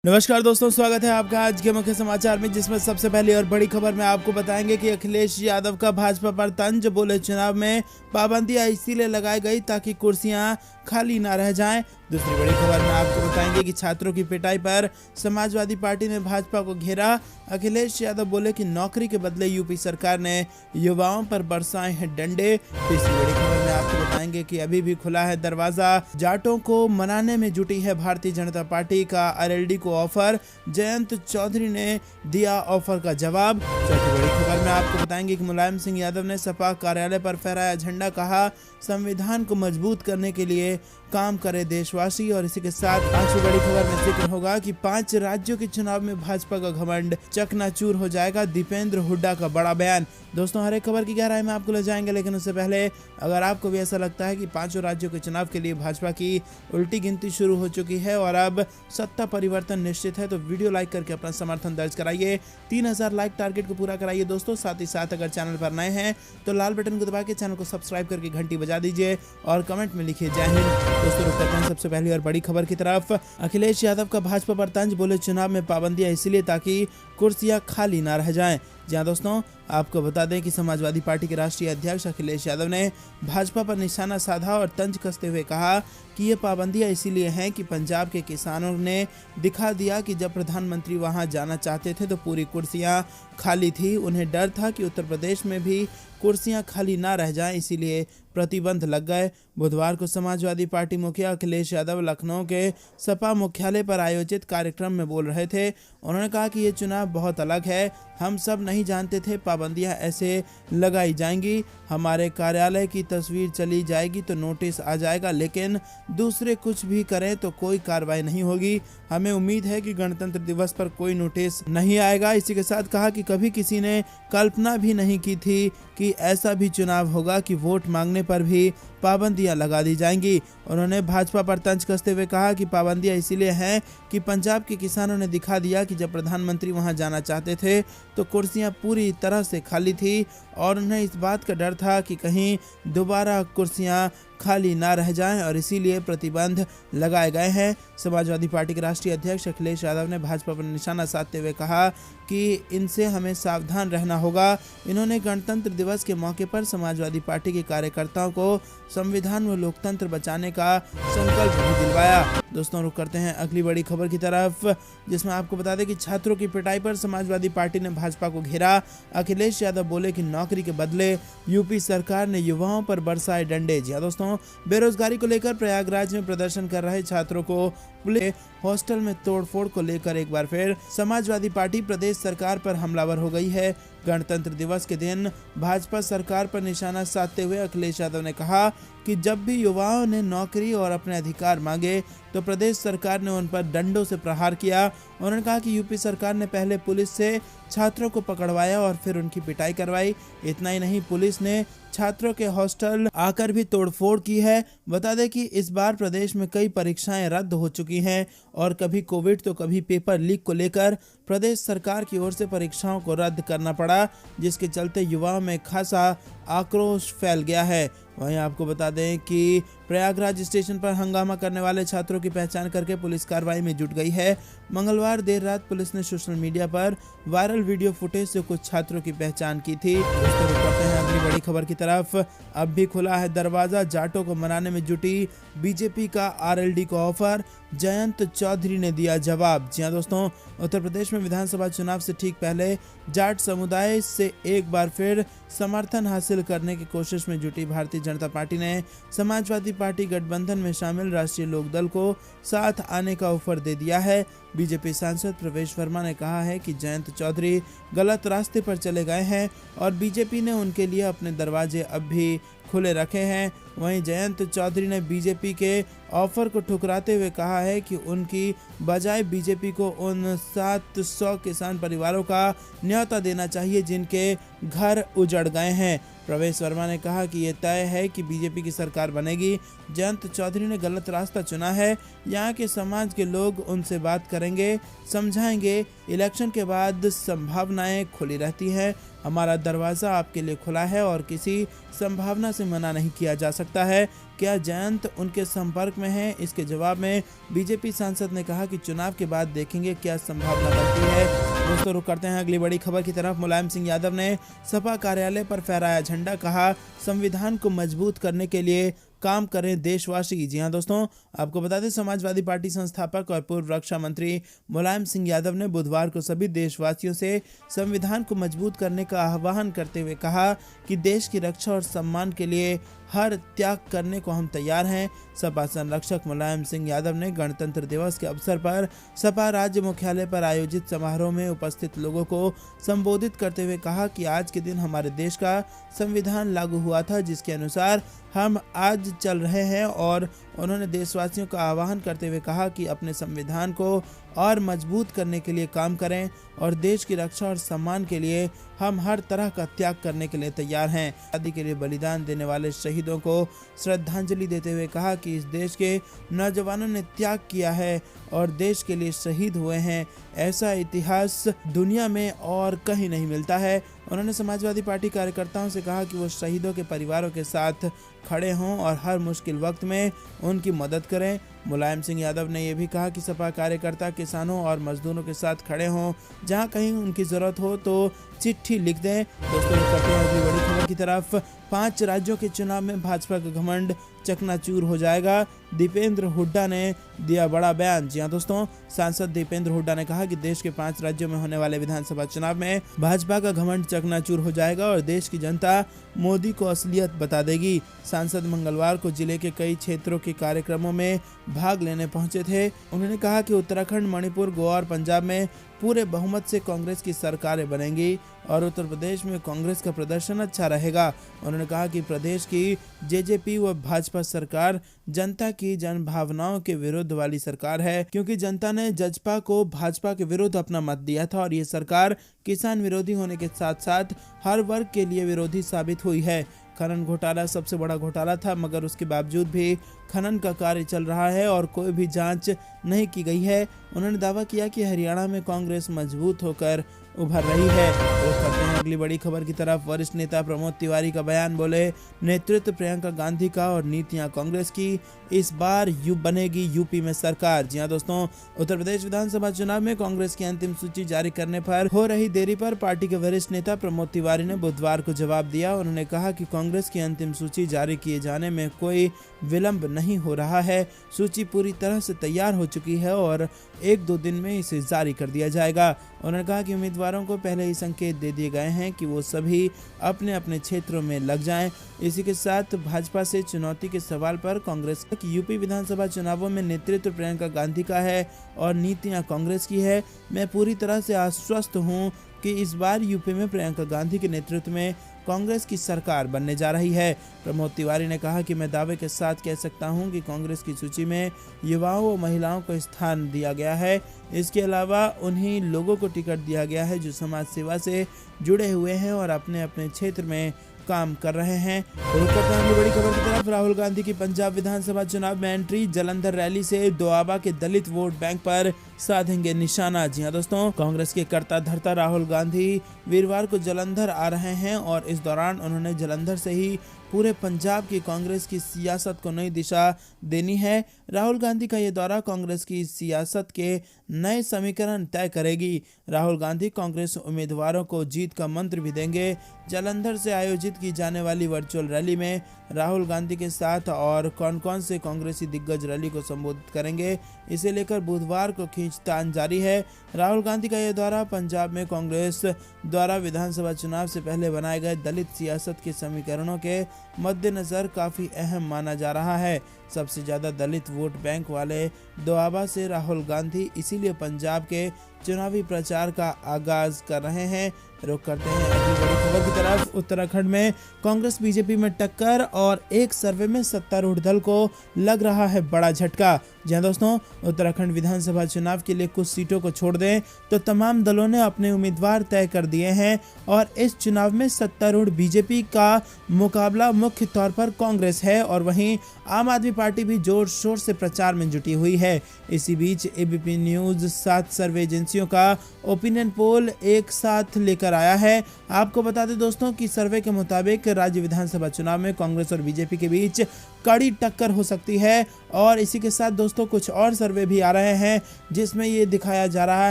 नमस्कार दोस्तों, स्वागत है आपका आज के मुख्य समाचार में, जिसमें सबसे पहली और बड़ी खबर में आपको बताएंगे कि अखिलेश यादव का भाजपा पर तंज। बोले चुनाव में पाबंदियां इसीलिए लगाई गई ताकि कुर्सियां खाली ना रह जाएं। दूसरी बड़ी खबर में आपको बताएंगे कि छात्रों की पिटाई पर समाजवादी पार्टी ने भाजपा को घेरा। अखिलेश यादव बोले कि नौकरी के बदले यूपी सरकार ने युवाओं पर बरसाए हैं डंडे। तीसरी बड़ी खबर में आपको बताएंगे कि अभी भी खुला है दरवाजा, जाटों को मनाने में जुटी है भारतीय जनता पार्टी का आरएलडी को ऑफर। जयंत चौधरी ने दिया ऑफर का जवाब। चौथी बड़ी खबर में आपको बताएंगे कि मुलायम सिंह यादव ने सपा कार्यालय पर फहराया झंडा, कहा संविधान को मजबूत करने के लिए काम करे देशवासी। और इसी के साथ पांचवी बड़ी खबर में जिक्र होगा कि 5 राज्यों के चुनाव में भाजपा का घमंड चकनाचूर हो जाएगा, दीपेंद्र हुड्डा का बड़ा बयान। दोस्तों, हर एक खबर की गहराई में आपको ले जाएंगे, लेकिन उससे पहले अगर आपको भी ऐसा लगता है कि 5 राज्यों के चुनाव के लिए भाजपा की उल्टी गिनती शुरू हो चुकी है और अब सत्ता परिवर्तन निश्चित है, तो वीडियो लाइक करके अपना समर्थन दर्ज कराइए। 3000 लाइक टारगेट को पूरा कराइए दोस्तों। साथ ही साथ अगर चैनल पर नए हैं तो लाल बटन को दबा के चैनल को सब्सक्राइब करके घंटी बजा दीजिए और कमेंट में लिखिए जय हिंद। दोस्तों, रुक करते हैं सबसे पहली और बड़ी खबर की तरफ। अखिलेश यादव का भाजपा पर तंज। बोले चुनाव में पाबंदियां इसलिए ताकि कुर्सियां खाली ना रह जाएं। जी हां दोस्तों, आपको बता दें कि समाजवादी पार्टी के राष्ट्रीय अध्यक्ष अखिलेश यादव ने भाजपा पर निशाना साधा और तंज कसते हुए कहा कि ये पाबंदियां इसीलिए हैं कि पंजाब के किसानों ने दिखा दिया कि जब प्रधानमंत्री वहां जाना चाहते थे तो पूरी कुर्सियां खाली थी। उन्हें डर था कि उत्तर प्रदेश में भी कुर्सियां खाली ना रह जाएं, इसीलिए प्रतिबंध लग गए। बुधवार को समाजवादी पार्टी मुखिया अखिलेश यादव लखनऊ के सपा मुख्यालय पर आयोजित कार्यक्रम में बोल रहे थे। उन्होंने कहा कि ये चुनाव बहुत अलग है, हम सब नहीं जानते थे पाबंदियां ऐसे लगाई जाएंगी। हमारे कार्यालय की तस्वीर चली जाएगी तो नोटिस आ जाएगा, लेकिन दूसरे कुछ भी करें तो कोई कार्रवाई नहीं होगी। हमें उम्मीद है कि गणतंत्र दिवस पर कोई नोटिस नहीं आएगा। इसी के साथ कहा कि कभी किसी ने कल्पना भी नहीं की थी कि ऐसा भी चुनाव होगा कि वोट मांगने पर भी पाबंदियां लगा दी जाएंगी। उन्होंने भाजपा पर तंज कसते हुए कहा कि पाबंदियां इसीलिए हैं कि पंजाब के किसानों ने दिखा दिया कि जब प्रधानमंत्री वहां जाना चाहते थे तो कुर्सियां पूरी तरह से खाली थी और उन्हें इस बात का डर था कि कहीं दोबारा कुर्सियां खाली ना रह जाएं और इसीलिए प्रतिबंध लगाए गए हैं। समाजवादी पार्टी के राष्ट्रीय अध्यक्ष अखिलेश यादव ने भाजपा पर निशाना साधते हुए कहा कि इनसे हमें सावधान रहना होगा। इन्होंने गणतंत्र दिवस के मौके पर समाजवादी पार्टी के कार्यकर्ताओं को संविधान व लोकतंत्र बचाने का संकल्प भी दिलवाया। दोस्तों, रुक करते हैं अगली बड़ी खबर की तरफ, जिसमें आपको बता दें कि छात्रों की पिटाई पर समाजवादी पार्टी ने भाजपा को घेरा। अखिलेश यादव बोले कि नौकरी के बदले यूपी सरकार ने युवाओं पर बरसाए डंडे। जी हां दोस्तों, बेरोजगारी को लेकर प्रयागराज में प्रदर्शन कर रहे छात्रों को पुलिस हॉस्टल में तोड़फोड़ को लेकर एक बार फिर समाजवादी पार्टी प्रदेश सरकार पर हमलावर हो गई है। गणतंत्र दिवस के दिन भाजपा सरकार पर निशाना साधते हुए अखिलेश यादव ने कहा कि जब भी युवाओं ने नौकरी और अपने अधिकार मांगे तो प्रदेश सरकार ने उन पर डंडों से प्रहार किया। उन्होंने कहा कि यूपी सरकार ने पहले पुलिस से छात्रों को पकड़वाया और फिर उनकी पिटाई करवाई। इतना ही नहीं, पुलिस ने छात्रों के हॉस्टल आकर भी तोड़फोड़ की है। बता दें कि इस बार प्रदेश में कई परीक्षाएं रद्द हो चुकी हैं और कभी कोविड तो कभी पेपर लीक को लेकर प्रदेश सरकार की ओर से परीक्षाओं को रद्द करना पड़ा, जिसके चलते युवाओं में खासा आक्रोश फैल गया है। वहीं आपको बता दें कि प्रयागराज स्टेशन पर हंगामा करने वाले छात्रों की पहचान करके पुलिस कार्रवाई में जुट गई है। मंगलवार देर रात पुलिस ने सोशल मीडिया पर वायरल वीडियो फुटेज से कुछ छात्रों की पहचान की थी। करते हैं अगली बड़ी खबर की तरफ। अब भी खुला है दरवाजा, जाटों को मनाने में जुटी बीजेपी का आरएलडी को ऑफर। जयंत चौधरी ने दिया जवाब। जी हां दोस्तों, उत्तर प्रदेश में विधानसभा चुनाव से ठीक पहले जाट समुदाय से एक बार फिर समर्थन हासिल करने की कोशिश में जुटी भारतीय जनता पार्टी ने समाजवादी पार्टी गठबंधन में शामिल राष्ट्रीय लोकदल को साथ आने का ऑफर दे दिया है। बीजेपी सांसद प्रवेश वर्मा ने कहा है कि जयंत चौधरी गलत रास्ते पर चले गए हैं और बीजेपी ने उनके लिए अपने दरवाजे अब भी खुले रखे हैं। वहीं जयंत चौधरी ने बीजेपी के ऑफर को ठुकराते हुए कहा है कि उनकी बजाय बीजेपी को उन 700 किसान परिवारों का न्योता देना चाहिए जिनके घर उजड़ गए हैं। प्रवेश वर्मा ने कहा कि ये तय है कि बीजेपी की सरकार बनेगी। जयंत चौधरी ने गलत रास्ता चुना है, यहाँ के समाज के लोग उनसे बात करेंगे, समझाएंगे। इलेक्शन के बाद संभावनाएं खुली रहती हैं। हमारा दरवाज़ा आपके लिए खुला है और किसी संभावना से मना नहीं किया जा सकता है। क्या जयंत उनके संपर्क में है? इसके जवाब में बीजेपी सांसद ने कहा कि चुनाव के बाद देखेंगे क्या संभावना बनती है। दोस्तों, रुक करते हैं अगली बड़ी खबर की तरफ। मुलायम सिंह यादव ने सपा कार्यालय पर फहराया झंडा, कहा संविधान को मजबूत करने के लिए काम करें देशवासी। जी हां दोस्तों, आपको बता दें समाजवादी पार्टी संस्थापक और पूर्व रक्षा मंत्री मुलायम सिंह यादव ने बुधवार को सभी देशवासियों से संविधान को मजबूत करने का आह्वान करते हुए कहा कि देश की रक्षा और सम्मान के लिए हर त्याग करने को हम तैयार हैं। सपा संरक्षक मुलायम सिंह यादव ने गणतंत्र दिवस के अवसर पर सपा राज्य मुख्यालय पर आयोजित समारोह में उपस्थित लोगों को संबोधित करते हुए कहा कि आज के दिन हमारे देश का संविधान लागू हुआ था, जिसके अनुसार हम आज चल रहे हैं। और उन्होंने देशवासियों का आह्वान करते हुए कहा कि अपने संविधान को और मजबूत करने के लिए काम करें और देश की रक्षा और सम्मान के लिए हम हर तरह का त्याग करने के लिए तैयार हैं। आजादी के लिए बलिदान देने वाले शहीदों को श्रद्धांजलि देते हुए कहा कि इस देश के नौजवानों ने त्याग किया है और देश के लिए शहीद हुए हैं। ऐसा इतिहास दुनिया में और कहीं नहीं मिलता है। उन्होंने समाजवादी पार्टी कार्यकर्ताओं से कहा कि वो शहीदों के परिवारों के साथ खड़े हों और हर मुश्किल वक्त में उनकी मदद करें। मुलायम सिंह यादव ने यह भी कहा कि सपा कार्यकर्ता किसानों और मजदूरों के साथ खड़े हों, जहां कहीं उनकी जरूरत हो तो चिट्ठी लिख दें। दोस्तों, करते हैं अगली बड़ी खबर की तरफ। 5 राज्यों के चुनाव में भाजपा का घमंड चकनाचूर हो जाएगा, दीपेंद्र हुड्डा ने दिया बड़ा बयान। जी हां दोस्तों, सांसद दीपेंद्र हुड्डा ने कहा कि देश के 5 राज्यों में होने वाले विधानसभा चुनाव में भाजपा का घमंड चकनाचूर हो जाएगा और देश की जनता मोदी को असलियत बता देगी। सांसद मंगलवार को जिले के कई क्षेत्रों के कार्यक्रमों में भाग लेने पहुंचे थे। उन्होंने कहा कि उत्तराखंड, मणिपुर, गोवा और पंजाब में पूरे बहुमत से कांग्रेस की सरकारें बनेंगी और उत्तर प्रदेश में कांग्रेस का प्रदर्शन अच्छा रहेगा। उन्होंने कहा कि प्रदेश की जेजेपी व भाजपा सरकार जनता की जन भावनाओं के विरुद्ध वाली सरकार है, क्योंकि जनता ने जजपा को भाजपा के विरुद्ध अपना मत दिया था और ये सरकार किसान विरोधी होने के साथ साथ हर वर्ग के लिए विरोधी साबित हुई है। खनन घोटाला सबसे बड़ा घोटाला था, मगर उसके बावजूद भी खनन का कार्य चल रहा है और कोई भी जांच नहीं की गई है। उन्होंने दावा किया कि हरियाणा में कांग्रेस मजबूत होकर उभर रही है। तो करते हैं अगली बड़ी खबर की तरफ। वरिष्ठ नेता प्रमोद तिवारी का बयान, बोले नेतृत्व प्रियंका गांधी का और नीतियां कांग्रेस की, इस बार बनेगी यूपी में सरकार। जी हां दोस्तों, उत्तर प्रदेश विधानसभा चुनाव में कांग्रेस की अंतिम सूची जारी करने पर हो रही देरी पर पार्टी के वरिष्ठ नेता प्रमोद तिवारी ने बुधवार को जवाब दिया। उन्होंने कहा कि कांग्रेस की अंतिम सूची जारी किए जाने में कोई विलंब नहीं हो रहा है। सूची पूरी तरह से तैयार हो चुकी है और 1-2 दिन में इसे जारी कर दिया जाएगा। उन्होंने कहा कि उम्मीदवारों को पहले ही संकेत दे दिए गए हैं कि वो सभी अपने अपने क्षेत्रों में लग जाएं। इसी के साथ भाजपा से चुनौती के सवाल पर कांग्रेस की यूपी विधानसभा चुनावों में नेतृत्व प्रियंका गांधी का है और नीतियां कांग्रेस की है। मैं पूरी तरह से आश्वस्त हूं कि इस बार यूपी में प्रियंका गांधी के नेतृत्व में कांग्रेस की सरकार बनने जा रही है। प्रमोद तिवारी ने कहा कि मैं दावे के साथ कह सकता हूं कि कांग्रेस की सूची में युवाओं व महिलाओं को स्थान दिया गया है। इसके अलावा उन्हीं लोगों को टिकट दिया गया है जो समाज सेवा से जुड़े हुए हैं और अपने अपने क्षेत्र में काम कर रहे हैं। बड़ी खबर की तरफ। राहुल गांधी की पंजाब विधानसभा चुनाव में एंट्री, जलंधर रैली से दोआबा के दलित वोट बैंक पर साधेंगे निशाना। जी हां दोस्तों, कांग्रेस के कर्ता धर्ता राहुल गांधी वीरवार को जलंधर आ रहे हैं और इस दौरान उन्होंने जलंधर से ही पूरे पंजाब की कांग्रेस की सियासत को नई दिशा देनी है। राहुल गांधी का ये दौरा कांग्रेस की सियासत के नए समीकरण तय करेगी। राहुल गांधी कांग्रेस उम्मीदवारों को जीत का मंत्र भी देंगे। जलंधर से आयोजित की जाने वाली वर्चुअल रैली में राहुल गांधी के साथ और कौन कौन से कांग्रेसी दिग्गज रैली को संबोधित करेंगे, इसे लेकर बुधवार को खींचतान जारी है। राहुल गांधी का यह दौरा पंजाब में कांग्रेस द्वारा विधानसभा चुनाव से पहले बनाए गए दलित सियासत के समीकरणों के मद्देनजर काफी अहम माना जा रहा है। सबसे ज्यादा दलित वोट बैंक वाले दोआबा से राहुल गांधी इसीलिए पंजाब के चुनावी प्रचार का आगाज कर रहे हैं। रुक करते हैं अगली बड़ी खबर की तरफ। उत्तराखंड में कांग्रेस बीजेपी में टक्कर और एक सर्वे में सत्तारूढ़ दल को लग रहा है बड़ा झटका। जी हाँ दोस्तों, उत्तराखंड विधानसभा चुनाव के लिए कुछ सीटों को छोड़ दें तो तमाम दलों ने अपने उम्मीदवार तय कर दिए हैं और इस चुनाव में सत्तारूढ़ बीजेपी का मुकाबला मुख्य तौर पर कांग्रेस है और वहीं आम आदमी पार्टी भी जोर शोर से प्रचार में जुटी हुई है। इसी बीच एबीपी न्यूज 7 सर्वे एजेंसियों का ओपिनियन पोल एक साथ लेकर आया है। आपको बता दें दोस्तों कि सर्वे के मुताबिक राज्य विधानसभा चुनाव में कांग्रेस और बीजेपी के बीच कड़ी टक्कर हो सकती है और इसी के साथ दोस्तों कुछ और सर्वे भी आ रहे हैं जिसमें ये दिखाया जा रहा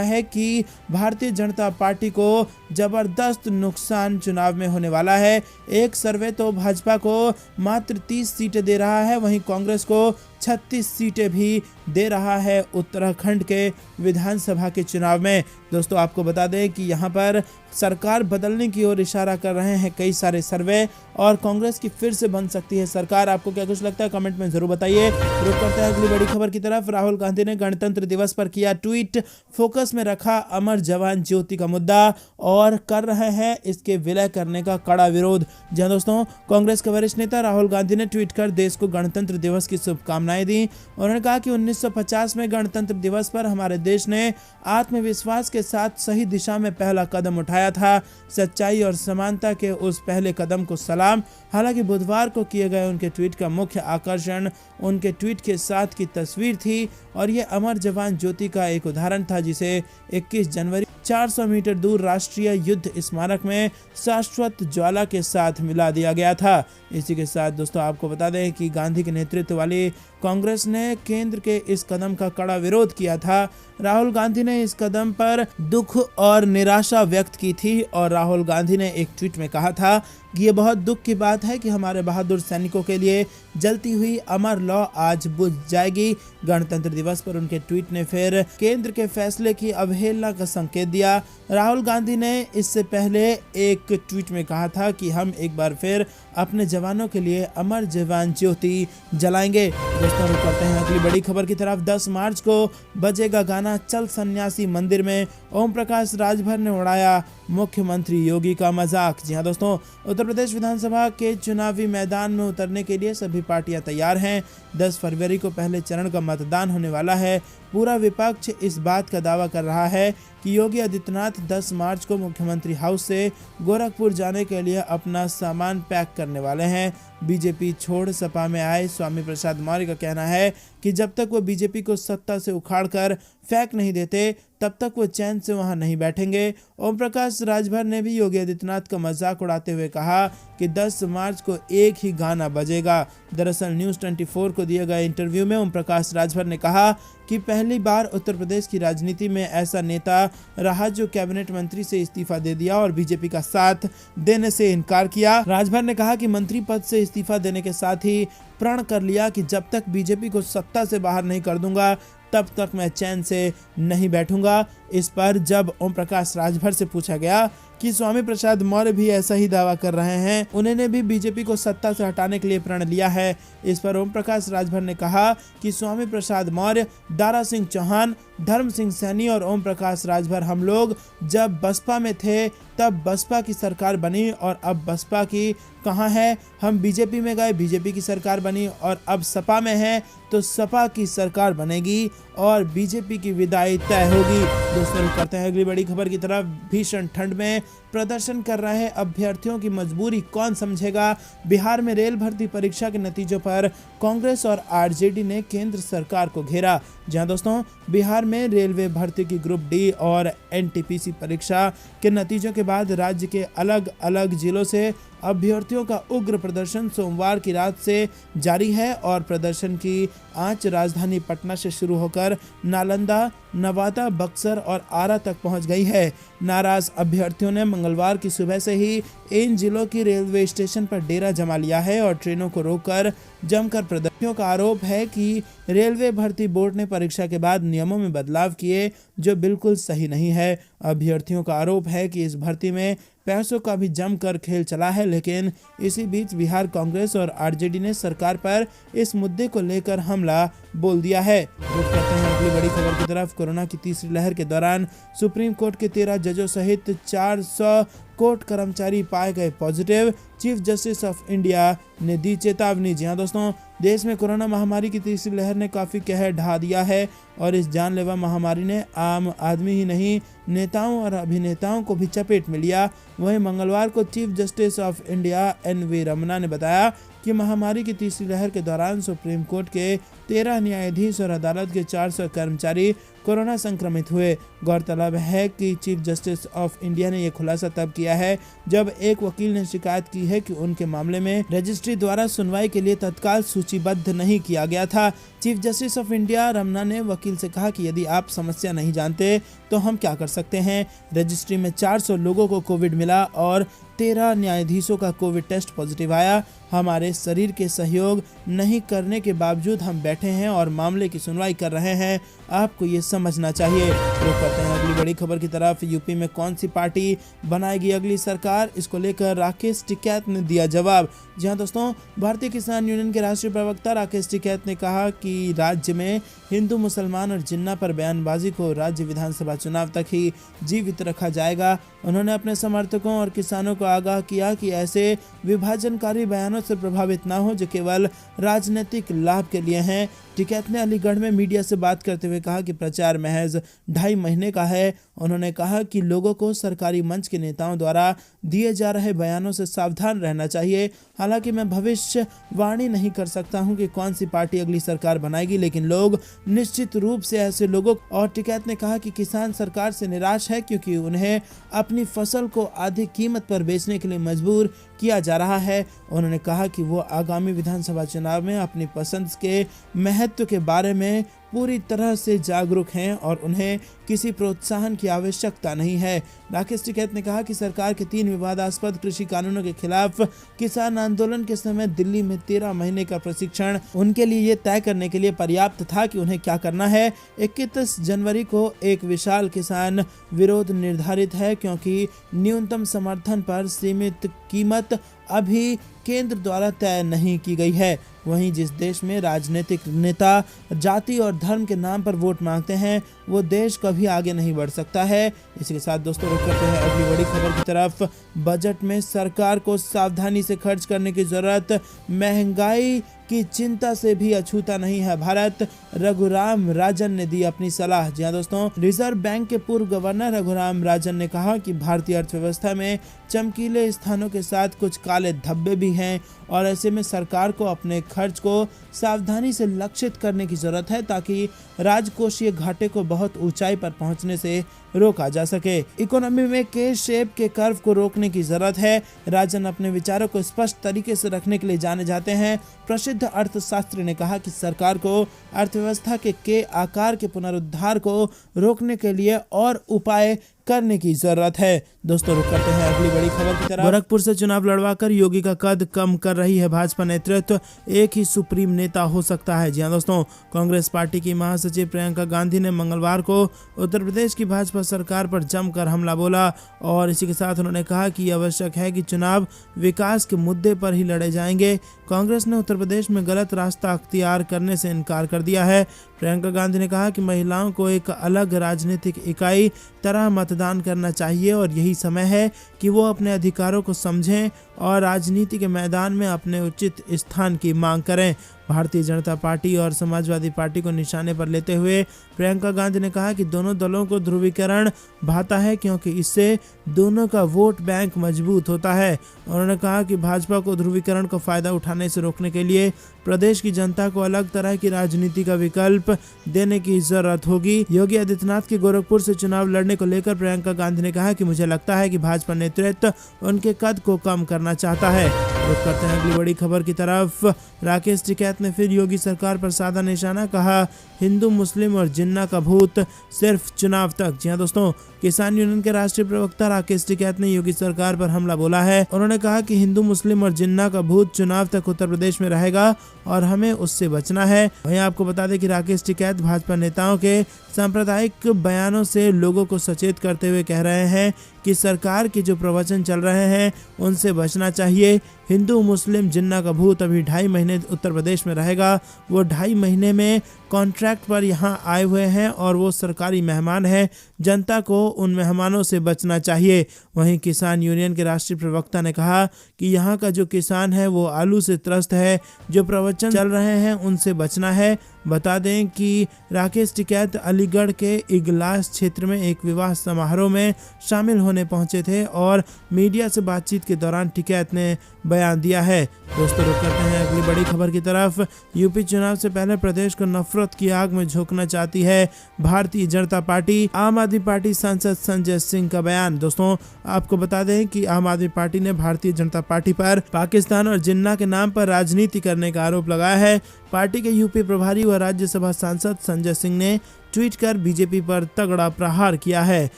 है कि भारतीय जनता पार्टी को जबरदस्त नुकसान चुनाव में होने वाला है। एक सर्वे तो भाजपा को मात्र 30 सीटें दे रहा है, वहीं कांग्रेस को 36 सीटें भी दे रहा है उत्तराखंड के विधानसभा के चुनाव में। दोस्तों आपको बता दें कि यहाँ पर सरकार बदलने की ओर इशारा कर रहे हैं कई सारे सर्वे और कांग्रेस की फिर से बन सकती है सरकार। आपको क्या कुछ लगता है कमेंट में जरूर बताइए। रुक करते हैं अगली बड़ी खबर की तरफ। राहुल गांधी ने गणतंत्र दिवस पर किया ट्वीट, फोकस में रखा अमर जवान ज्योति का मुद्दा और कर रहे हैं इसके विलय करने का कड़ा विरोध। जी हाँ दोस्तों, कांग्रेस के वरिष्ठ नेता राहुल गांधी ने ट्वीट कर देश को गणतंत्र दिवस की शुभकामनाएं दी। उन्होंने कहा कि 1950 में गणतंत्र दिवस पर हमारे देश ने आत्मविश्वास के साथ सही दिशा में पहला कदम उठाया था। सच्चाई और समानता के उस पहले कदम को सलाम। हालांकि बुधवार को किए गए उनके ट्वीट का मुख्य आकर्षण उनके ट्वीट के साथ की तस्वीर थी और ये अमर जवान ज्योति का एक उदाहरण था जिसे 21 जनवरी 400 मीटर दूर राष्ट्रीय युद्ध स्मारक में शाश्वत ज्वाला के साथ मिला दिया गया था। इसी के साथ दोस्तों आपको बता दें कि गांधी के नेतृत्व वाली कांग्रेस ने केंद्र के इस कदम का कड़ा विरोध किया था। राहुल गांधी ने इस कदम पर दुख और निराशा व्यक्त की थी और राहुल गांधी ने एक ट्वीट में कहा था कि ये बहुत दुख की बात है कि हमारे बहादुर सैनिकों के लिए जलती हुई अमर लौ आज बुझ जाएगी। गणतंत्र दिवस पर उनके ट्वीट ने फिर केंद्र के फैसले की अवहेलना का संकेत दिया। राहुल गांधी ने इससे पहले एक ट्वीट में कहा था कि हम एक बार फिर अपने जवानों के लिए अमर जवान ज्योति जलाएंगे। दोस्तों रुक करते हैं अगली बड़ी खबर की तरफ। 10 मार्च को बजेगा गाना चल सन्यासी मंदिर में, ओम प्रकाश राजभर ने उड़ाया मुख्यमंत्री योगी का मजाक। जी हाँ दोस्तों, उत्तर प्रदेश विधानसभा के चुनावी मैदान में उतरने के लिए सभी पार्टियां तैयार हैं। 10 फरवरी को पहले चरण का मतदान होने वाला है। पूरा विपक्ष इस बात का दावा कर रहा है कि योगी आदित्यनाथ 10 मार्च को मुख्यमंत्री हाउस से गोरखपुर जाने के लिए अपना सामान पैक करने वाले हैं। बीजेपी छोड़ सपा में आए स्वामी प्रसाद मौर्य का कहना है कि जब तक वो बीजेपी को सत्ता से उखाड़कर फेंक नहीं देते तब तक वो चैन से वहां नहीं बैठेंगे। ओम प्रकाश राजभर ने भी योगी आदित्यनाथ का मजाक उड़ाते हुए कहा कि 10 मार्च को एक ही गाना बजेगा। दरअसल न्यूज़ 24 को दिए गए इंटरव्यू में ओम प्रकाश राजभर ने कहा कि पहली बार उत्तर प्रदेश की राजनीति में ऐसा नेता रहा जो कैबिनेट मंत्री से इस्तीफा दे दिया और बीजेपी का साथ देने से इनकार किया। राजभर ने कहा कि मंत्री पद से इस्तीफा देने के साथ ही प्रण कर लिया कि जब तक बीजेपी को सत्ता से बाहर नहीं कर दूंगा तब तक मैं चैन से नहीं बैठूंगा। इस पर जब ओम प्रकाश राजभर से पूछा गया कि स्वामी प्रसाद मौर्य भी ऐसा ही दावा कर रहे हैं, उन्होंने भी बीजेपी को सत्ता से हटाने के लिए प्रण लिया है। इस पर ओम प्रकाश राजभर ने कहा कि स्वामी प्रसाद मौर्य, दारा सिंह चौहान, धर्म सिंह सैनी और ओम प्रकाश राजभर हम लोग जब बसपा में थे तब बसपा की सरकार बनी और अब बसपा की कहाँ है। हम बीजेपी में गए, बीजेपी की सरकार बनी और अब सपा में है तो सपा की सरकार बनेगी और बीजेपी की विदाई तय होगी। दोस्तों करते हैं अगली बड़ी खबर की तरफ। भीषण ठंड में प्रदर्शन कर रहे अभ्यर्थियों की मजबूरी कौन समझेगा। बिहार में रेल भर्ती परीक्षा के नतीजों पर कांग्रेस और आरजेडी ने केंद्र सरकार को घेरा। जहां दोस्तों बिहार में रेलवे भर्ती की ग्रुप डी और एनटीपीसी परीक्षा के नतीजों के बाद राज्य के अलग अलग जिलों से अभ्यर्थियों का उग्र प्रदर्शन सोमवार की रात से जारी है और प्रदर्शन की आंच राजधानी पटना से शुरू होकर नालंदा, नवादा, बक्सर और आरा तक पहुंच गई है। नाराज अभ्यर्थियों ने मंगलवार की सुबह से ही इन जिलों की रेलवे स्टेशन पर डेरा जमा लिया है और ट्रेनों को रोककर जमकर प्रदर्शनों का आरोप है कि रेलवे भर्ती बोर्ड ने परीक्षा के बाद नियमों में बदलाव किए जो बिल्कुल सही नहीं है। अभ्यर्थियों का आरोप है कि इस भर्ती में पैसों का भी जमकर खेल चला है, लेकिन इसी बीच बिहार कांग्रेस और आरजेडी ने सरकार पर इस मुद्दे को लेकर हमला बोल दिया है। रुक करते हैं अगली बड़ी खबर की तरफ। कोरोना की तीसरी लहर के दौरान सुप्रीम कोर्ट के 13 जजों सहित 400 कोर्ट कर्मचारी पाए गए positive. Chief justice of India ने दी चेतावनी। जी हाँ दोस्तों, देश में कोरोना महामारी की तीसरी लहर ने काफी कहर ढा दिया है और इस जानलेवा महामारी ने आम आदमी ही नहीं, नेताओं और अभिनेताओं को भी चपेट में लिया। वहीं मंगलवार को chief justice of India NV Ramana ने बताया कि महामारी की तीसरी लहर के दौरान सुप्रीम कोर्ट के 13 न्यायाधीश और अदालत के 400 कर्मचारी कोरोना संक्रमित हुए। गौरतलब है कि चीफ जस्टिस ऑफ इंडिया ने यह खुलासा तब किया है जब एक वकील ने शिकायत की है कि उनके मामले में रजिस्ट्री द्वारा सुनवाई के लिए तत्काल सूचीबद्ध नहीं किया गया था। Chief justice of India Ramana ने वकील से कहा कि यदि आप समस्या नहीं जानते तो हम क्या कर सकते हैं। रजिस्ट्री में 400 लोगों को कोविड मिला और 13 न्यायाधीशों का कोविड टेस्ट पॉजिटिव आया। हमारे शरीर के सहयोग नहीं करने के बावजूद हम बैठे हैं और मामले की सुनवाई कर रहे हैं, आपको ये समझना चाहिए। रुक करते हैं अगली बड़ी खबर की तरफ। यूपी में कौन सी पार्टी बनाएगी अगली सरकार, इसको लेकर राकेश टिकैत ने दिया जवाब। जी हाँ दोस्तों, भारतीय किसान यूनियन के राष्ट्रीय प्रवक्ता राकेश टिकैत ने कहा कि राज्य में हिंदू, मुसलमान और जिन्ना पर बयानबाजी को राज्य विधानसभा चुनाव तक ही जीवित रखा जाएगा। उन्होंने अपने समर्थकों और किसानों को आगाह किया कि ऐसे विभाजनकारी बयानों से प्रभावित न हो जो केवल राजनीतिक लाभ के लिए हैं। टिकैत ने अलीगढ़ में मीडिया से बात करते हुए कहा कि प्रचार महज 2.5 महीने का है। उन्होंने कहा कि लोगों को सरकारी मंच के नेताओं द्वारा दिए जा रहे बयानों से सावधान रहना चाहिए। हालांकि मैं भविष्यवाणी नहीं कर सकता हूं कि कौन सी पार्टी अगली सरकार बनाएगी, लेकिन लोग निश्चित रूप से ऐसे लोगों। और टिकैत ने कहा कि किसान सरकार से निराश है क्योंकि उन्हें अपनी फसल को आधी कीमत पर बेचने के लिए मजबूर किया जा रहा है। उन्होंने कहा कि वो आगामी विधानसभा चुनाव में अपनी पसंद के महत्व के बारे में पूरी तरह से जागरूक हैं और उन्हें किसी प्रोत्साहन की आवश्यकता नहीं है। राकेश टिकैत ने कहा कि सरकार के 3 विवादास्पद कृषि कानूनों के खिलाफ किसान आंदोलन के समय दिल्ली में 13 महीने का प्रशिक्षण उनके लिए ये तय करने के लिए पर्याप्त था कि उन्हें क्या करना है। 31 जनवरी को एक विशाल किसान विरोध निर्धारित है क्योंकि न्यूनतम समर्थन पर सीमित कीमत अभी केंद्र द्वारा तय नहीं की गई है। वहीं जिस देश में राजनीतिक नेता जाति और धर्म के नाम पर वोट मांगते हैं वो देश कभी आगे नहीं बढ़ सकता है। इसी के साथ दोस्तों रुक करते हैं अगली बड़ी खबर की तरफ। बजट में सरकार को सावधानी से खर्च करने की जरूरत, महंगाई की चिंता से भी अछूता नहीं है भारत, रघुराम राजन ने दी अपनी सलाह। जी हाँ दोस्तों, रिजर्व बैंक के पूर्व गवर्नर रघुराम राजन ने कहा कि भारतीय अर्थव्यवस्था में चमकीले स्थानों के साथ कुछ काले धब्बे भी हैं और ऐसे में सरकार को अपने खर्च को सावधानी से लक्षित करने की जरूरत है ताकि राजकोषीय घाटे को बहुत ऊंचाई पर पहुंचने से रोका जा सके। इकोनॉमी में के शेप के कर्व को रोकने की जरूरत है। राजन अपने विचारों को स्पष्ट तरीके से रखने के लिए जाने जाते हैं। प्रसिद्ध अर्थशास्त्री ने कहा कि सरकार को अर्थव्यवस्था के आकार के पुनरुद्धार को रोकने के लिए और उपाय करने की जरूरत है। दोस्तों रुक करते हैं अगली बड़ी खबर की तरफ। गोरखपुर से चुनाव लड़वाकर योगी का कद कम कर रही है भाजपा नेतृत्व, एक ही सुप्रीम नेता हो सकता है। जी हां दोस्तों, कांग्रेस पार्टी की महासचिव प्रियंका गांधी ने मंगलवार को उत्तर प्रदेश की भाजपा सरकार पर जमकर हमला बोला और इसी के साथ उन्होंने कहा कि आवश्यक है कि चुनाव विकास के मुद्दे पर ही लड़े जाएंगे। कांग्रेस ने उत्तर प्रदेश में गलत रास्ता अख्तियार करने से इनकार कर दिया है। प्रियंका गांधी ने कहा कि महिलाओं को एक अलग राजनीतिक इकाई तरह मतदान करना चाहिए और यही समय है कि वो अपने अधिकारों को समझें और राजनीति के मैदान में अपने उचित स्थान की मांग करें। भारतीय जनता पार्टी और समाजवादी पार्टी को निशाने पर लेते हुए प्रियंका गांधी ने कहा कि दोनों दलों को ध्रुवीकरण भाता है क्योंकि इससे दोनों का वोट बैंक मजबूत होता है। उन्होंने कहा कि भाजपा को ध्रुवीकरण का फायदा उठाने से रोकने के लिए प्रदेश की जनता को अलग तरह की राजनीति का विकल्प देने की जरूरत होगी। योगी आदित्यनाथ के गोरखपुर से चुनाव लड़ने को लेकर प्रियंका गांधी ने कहा कि मुझे लगता है कि भाजपा नेतृत्व उनके कद को कम करना चाहता है। रुक करते हैं अगली बड़ी खबर की तरफ। राकेश टिकैत ने फिर योगी सरकार पर साधा निशाना, कहा हिंदू, मुस्लिम और जिन्ना का भूत सिर्फ चुनाव तक। जी हां दोस्तों, किसान यूनियन के राष्ट्रीय प्रवक्ता राकेश टिकैत ने योगी सरकार पर हमला बोला है। उन्होंने कहा कि हिंदू, मुस्लिम और जिन्ना का भूत चुनाव तक उत्तर प्रदेश में रहेगा और हमें उससे बचना है। वहीं आपको बता दें कि राकेश टिकैत भाजपा नेताओं के सांप्रदायिक बयानों से लोगों को सचेत करते हुए कह रहे हैं कि सरकार के जो प्रवचन चल रहे हैं उनसे बचना चाहिए। हिंदू, मुस्लिम, जिन्ना का भूत अभी 2.5 महीने उत्तर प्रदेश में रहेगा। वो 2.5 महीने में कॉन्ट्रैक्ट पर यहाँ आए हुए हैं और वो सरकारी मेहमान हैं, जनता को उन मेहमानों से बचना चाहिए। वहीं किसान यूनियन के राष्ट्रीय प्रवक्ता ने कहा कि यहाँ का जो किसान है वो आलू से त्रस्त है, जो प्रवचन चल रहे हैं उनसे बचना है। बता दें कि राकेश टिकैत अलीगढ़ के इगलास क्षेत्र में एक विवाह समारोह में शामिल होने पहुंचे थे और मीडिया से बातचीत के दौरान टिकैत ने बयान दिया है। दोस्तों, रुक करते हैं अगली बड़ी खबर की तरफ। यूपी चुनाव से पहले प्रदेश को नफरत की आग में झोंकना चाहती है भारतीय जनता पार्टी। आम आदमी पार्टी सांसद संजय सिंह का बयान। दोस्तों, आपको बता दें कि आम आदमी पार्टी ने भारतीय जनता पार्टी पर पाकिस्तान और जिन्ना के नाम पर राजनीति करने का आरोप लगाया है। पार्टी के यूपी प्रभारी व राज्यसभा सांसद संजय सिंह ने ट्वीट कर बीजेपी पर तगड़ा प्रहार किया है।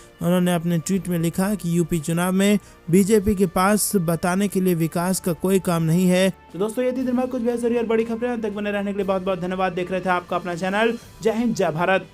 उन्होंने अपने ट्वीट में लिखा कि यूपी चुनाव में बीजेपी के पास बताने के लिए विकास का कोई काम नहीं है। तो दोस्तों, ये थी दिन भर कुछ बेहतरीन और बड़ी खबरें। तक बने रहने के लिए बहुत बहुत धन्यवाद। देख रहे थे आपका अपना चैनल। जय हिंद, जय भारत।